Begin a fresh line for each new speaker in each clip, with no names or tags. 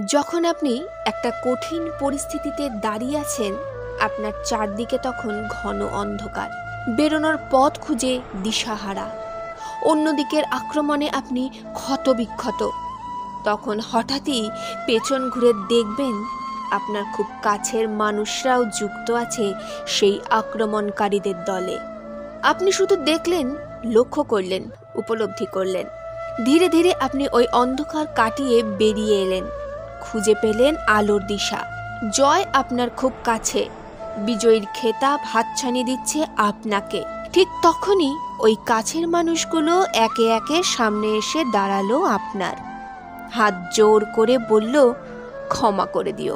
যখন আপনি একটা কঠিন পরিস্থিতিতে দাঁড়িয়ে আছেন, আপনার চারদিকে তখন ঘন অন্ধকার, বেরোনোর পথ খুঁজে দিশাহারা, অন্যদিকের আক্রমণে আপনি ক্ষতবিক্ষত, তখন হঠাৎই পেছন ঘুরে দেখবেন আপনার খুব কাছের মানুষরাও যুক্ত আছে সেই আক্রমণকারীদের দলে। আপনি শুধু দেখলেন, লক্ষ্য করলেন, উপলব্ধি করলেন। ধীরে ধীরে আপনি ওই অন্ধকার কাটিয়ে বেরিয়ে এলেন, খুঁজে পেলেন আলোর দিশা। জয় আপনার খুব কাছে, বিজয়ীর খেতাব হাতছানি দিচ্ছে আপনাকে। ঠিক তখনই ওই কাছের মানুষগুলো একে একে সামনে এসে দাঁড়ালো আপনার, হাত জোর করে বলল, ক্ষমা করে দিও,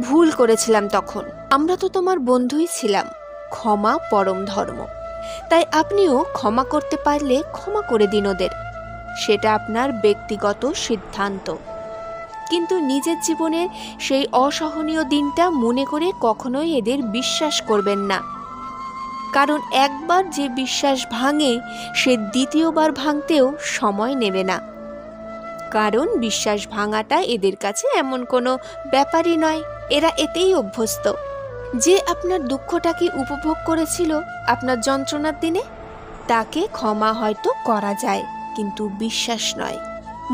ভুল করেছিলাম তখন, আমরা তো তোমার বন্ধুই ছিলাম, ক্ষমা পরম ধর্ম, তাই আপনিও ক্ষমা করতে পারলে ক্ষমা করে দিন ওদের, সেটা আপনার ব্যক্তিগত সিদ্ধান্ত। কিন্তু নিজের জীবনের সেই অসহনীয় দিনটা মনে করে কখনোই এদের বিশ্বাস করবেন না, কারণ একবার যে বিশ্বাস ভাঙে সে দ্বিতীয়বার ভাঙতেও সময় নেবে না, কারণ বিশ্বাস ভাঙাটা এদের কাছে এমন কোনো ব্যাপারই নয়, এরা এতেই অভ্যস্ত। যে আপনার দুঃখটাকে উপভোগ করেছিল আপনার যন্ত্রণার দিনে, তাকে ক্ষমা হয়তো করা যায়, কিন্তু বিশ্বাস নয়।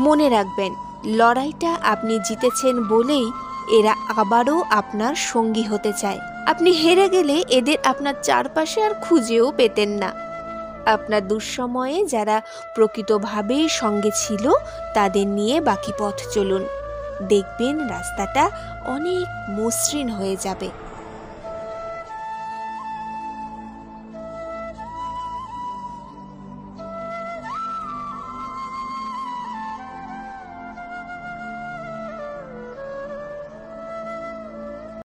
মনে রাখবেন, লড়াইটা আপনি জিতেছেন বলেই এরা আবারও আপনার সঙ্গী হতে চায়। আপনি হেরে গেলে এদের আপনার চারপাশে আর খুঁজেও পেতেন না। আপনার দুঃসময়ে যারা প্রকৃতভাবেই সঙ্গে ছিল তাদের নিয়ে বাকি পথ চলুন, দেখবেন রাস্তাটা অনেক মসৃণ হয়ে যাবে।